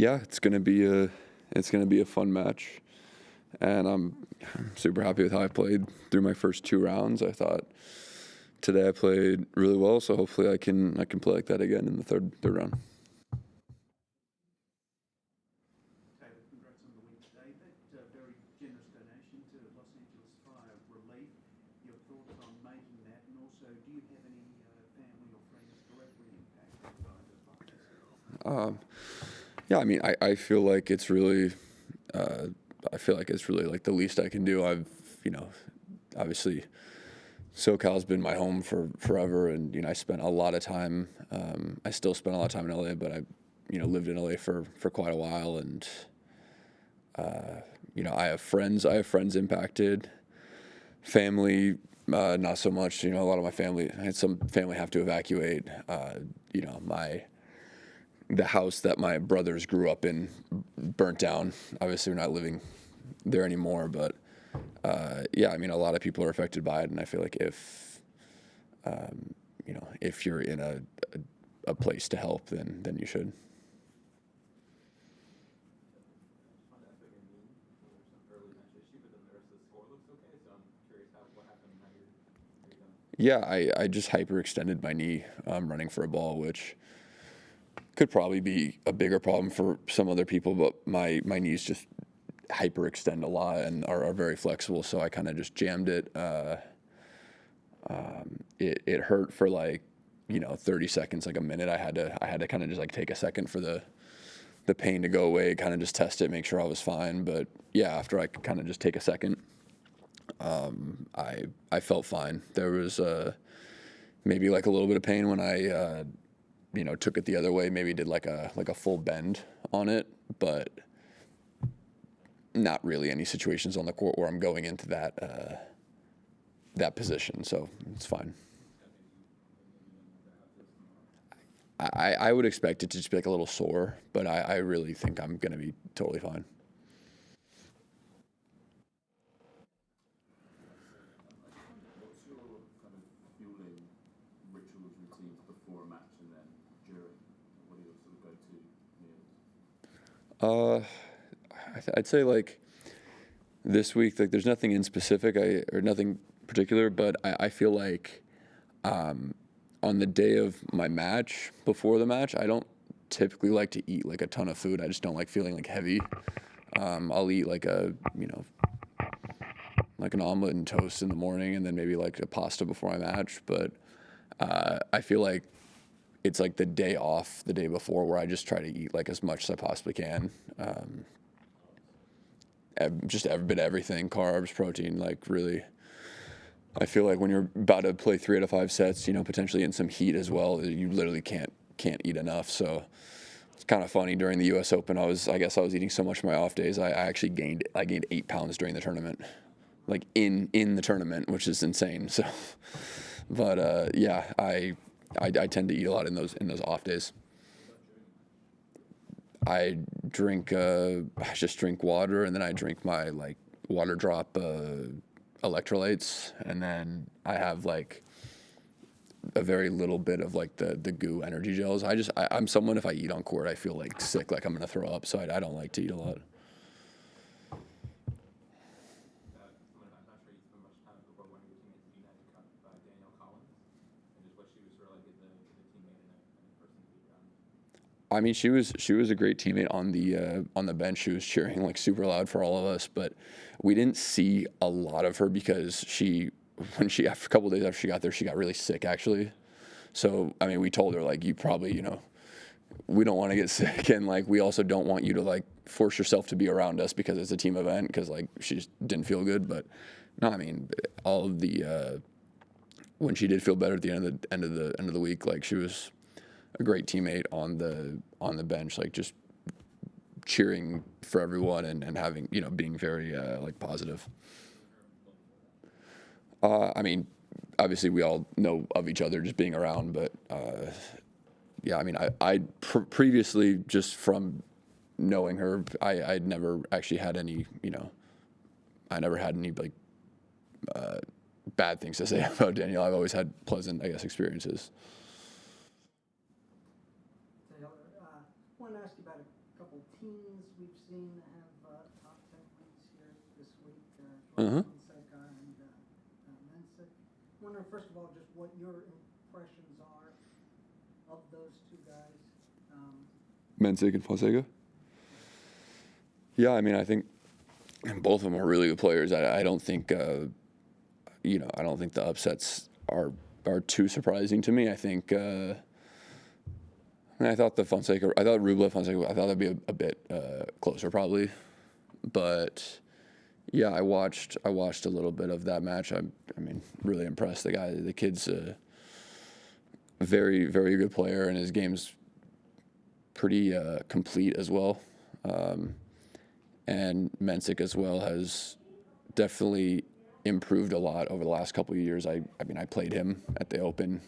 Yeah, it's gonna be a fun match, and I'm super happy with how I played through my first 2 rounds. I thought today I played really well, so hopefully I can play like that again in the third round. David, congrats on the win today. That very generous donation to Los Angeles Fire Relief. Your thoughts on making that, and also, do you have any family or friends directly impacted by the fires? Yeah, I mean, I feel like it's really, like the least I can do. Obviously, SoCal's been my home for forever, and I spent a lot of time. I still spend a lot of time in LA, but I, lived in LA for quite a while, and I have friends. Impacted. Family, not so much. A lot of my family. I had some family have to evacuate. The house that my brothers grew up in burnt down. Obviously, we're not living there anymore, but yeah, I mean, a lot of people are affected by it, and I feel like if you're in a place to help, then you should. Yeah, I just hyperextended my knee running for a ball, which could probably be a bigger problem for some other people, but my knees just hyperextend a lot and are very flexible, so I kind of just jammed it. It hurt for 30 seconds, like a minute. I had to kind of just take a second for the pain to go away, kind of just test it, make sure I was fine. But yeah, after I could kind of just take a second, I felt fine. There was maybe a little bit of pain when I took it the other way, maybe did like a full bend on it, but not really any situations on the court where I'm going into that position, so it's fine. I would expect it to just be a little sore, but I really think I'm going to be totally fine. What's your kind of fueling rituals, routines before a match and then during? What are your sort of go-to meals? I'd say this week, there's nothing in specific, or nothing particular, but I feel like on the day of my match, before the match, I don't typically like to eat a ton of food. I just don't like feeling heavy. I'll eat an omelet and toast in the morning, and then maybe a pasta before I match. But I feel like it's the day off, the day before, where I just try to eat as much as I possibly can. Just every bit of everything, carbs, protein, really. I feel like when you're about to play 3 out of 5 sets, potentially in some heat as well, you literally can't eat enough. So it's kind of funny. During the U.S. Open, I guess I was eating so much on my off days. I actually gained 8 pounds during the tournament, in the tournament, which is insane. So, but yeah, I tend to eat a lot in those off days. I just drink water, and then I drink my water drop electrolytes, and then I have a very little bit of the goo energy gels. I'm someone, if I eat on court, I feel sick, I'm gonna throw up, so I don't like to eat a lot. I mean, she was a great teammate on the bench. She was cheering super loud for all of us, but we didn't see a lot of her because after a couple of days after she got there, she got really sick actually. So I mean, we told her you probably we don't want to get sick, and we also don't want you to force yourself to be around us because it's a team event, because she just didn't feel good. But no, I mean, all of the when she did feel better at the end of the week, she was a great teammate on the bench, just cheering for everyone and having being very positive. I mean, obviously we all know of each other just being around, but yeah, I mean, I previously, just from knowing her, I'd never actually had any I never had any bad things to say about Danielle. I've always had pleasant, I guess, experiences. Taylor, one ask you about a couple teams we've seen that have top 10 wins here this week. Uh-huh. SoCal and Mensick. Wondering first of all just what your impressions are of those two guys. Mensick and Fonseca. Yeah, I mean, I think both of them are really good players. I don't think, I don't think the upsets are too surprising to me. I think, I thought Rublev Fonseca, I thought that'd be a bit closer probably, but yeah, I watched a little bit of that match. I mean, really impressed. The kid's a very, very good player, and his game's pretty complete as well. And Mensick as well has definitely improved a lot over the last couple of years. I mean, I played him at the Open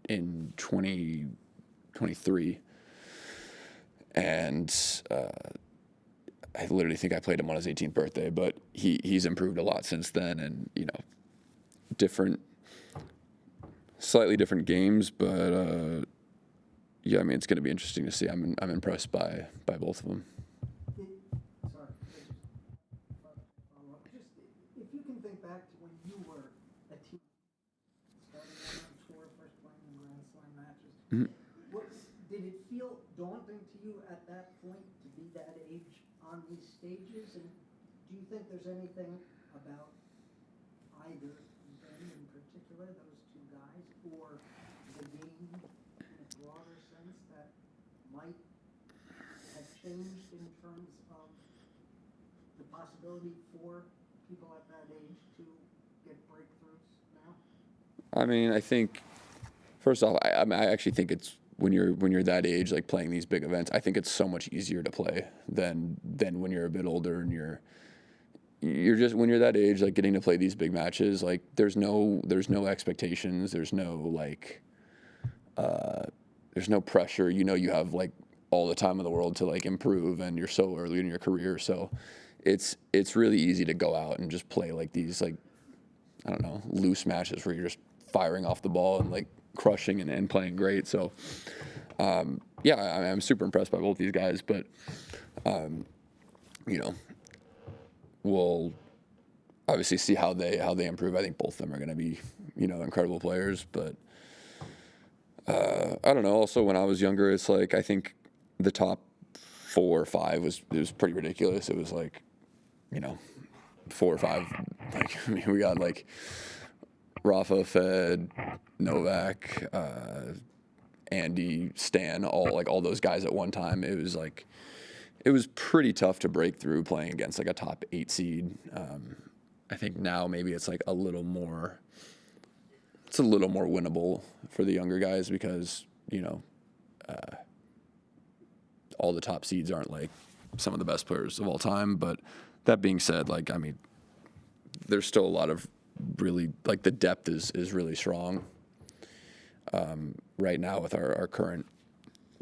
in 2023, and I literally think I played him on his 18th birthday. But he's improved a lot since then, and slightly different games, but yeah, I mean, it's going to be interesting to see. I'm impressed by both of them. Just if you can think back to when you were a teen, starting out on tour, first playing in Grand Slam matches, did it feel daunting to you at that point to be that age on these stages? And do you think there's anything about either them in particular, those two guys, or the game in a broader sense that might have changed in terms of the possibility for people at that age to get breakthroughs now? I mean, I think first off, I actually think it's when you're that age, like playing these big events, I think it's so much easier to play than when you're a bit older and you're just when you're that age, like getting to play these big matches, like there's no expectations, there's no pressure. You have like all the time in the world to like improve, and you're so early in your career, so it's really easy to go out and just play like these, like, I don't know, loose matches where you're just firing off the ball and like crushing and playing great. So yeah, I'm super impressed by both these guys, but we'll obviously see how they improve. I think both of them are going to be incredible players, but I don't know. Also, when I was younger, it's like I think the top 4 or 5 was pretty ridiculous. It was like 4 or 5. Like, I mean, we got like Rafa, Fed, Novak, Andy, Stan, all those guys at one time. It was pretty tough to break through playing against like a top 8 seed. I think now maybe it's like a little more winnable for the younger guys because all the top seeds aren't like some of the best players of all time. But that being said, like, I mean, there's still a lot of really, like, the depth is really strong right now with our current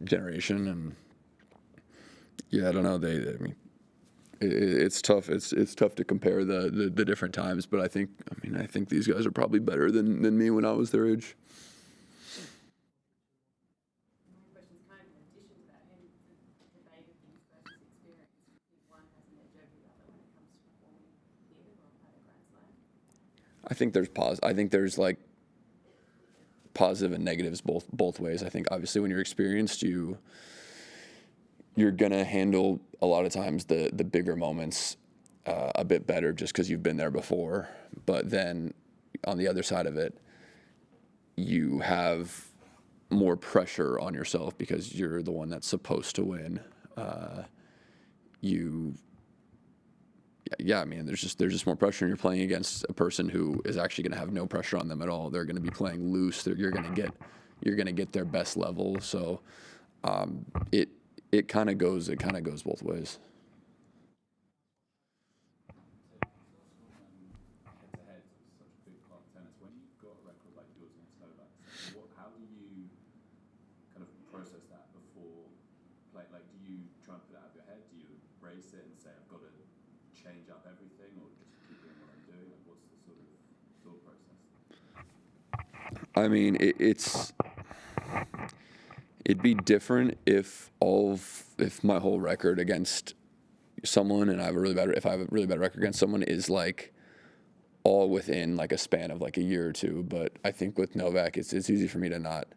generation. And yeah, I don't know. I mean, it's tough. It's tough to compare the different times, but I think these guys are probably better than me when I was their age. My question's kind of in addition to that, and the debate of youth versus experience. If one has an edge over the other when it comes to performing here or at a Grand Slam. I think there's like positive and negatives both ways. I think obviously when you're experienced, you're gonna handle a lot of times the bigger moments a bit better just because you've been there before. But then on the other side of it, you have more pressure on yourself because you're the one that's supposed to win. I mean, there's just more pressure, and you're playing against a person who is actually going to have no pressure on them at all. They're going to be playing loose. You're going to get their best level. So it kind of goes both ways. Head-to-head, such a big part of tennis. When you've got a record like yours against Novak, how do you kind of process that before play? Like, do you try and put it out of your head? Do you embrace it and say, I've got to change up everything, or just keep doing what I'm doing? Like, what's the sort of thought process? I mean, It'd be different if if my whole record against someone, and if I have a really bad record against someone, is like all within like a span of like a year or two. But I think with Novak, it's easy for me to not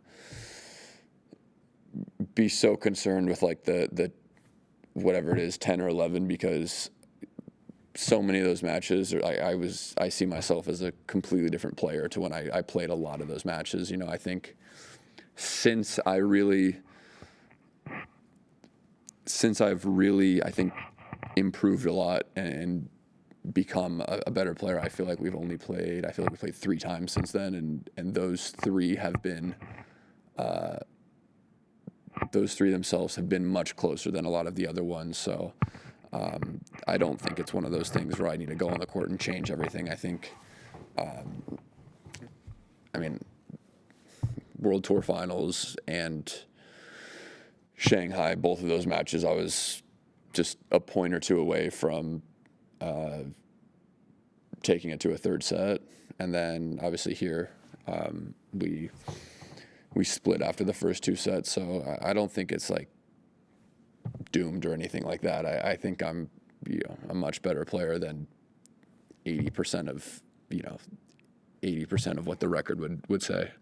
be so concerned with like the whatever it is, 10 or 11, because so many of those matches I see myself as a completely different player to when I played a lot of those matches. You know, I think since I've really I think improved a lot and become a better player, I feel like we played 3 times since then, and those 3 have been those 3 themselves have been much closer than a lot of the other ones. So I don't think it's one of those things where I need to go on the court and change everything. I think, I mean, World Tour Finals and Shanghai, both of those matches, I was just a point or 2 away from taking it to a 3rd set. And then obviously here, we split after the first 2 sets. So I don't think it's like doomed or anything like that. I think I'm a much better player than 80% of what the record would say.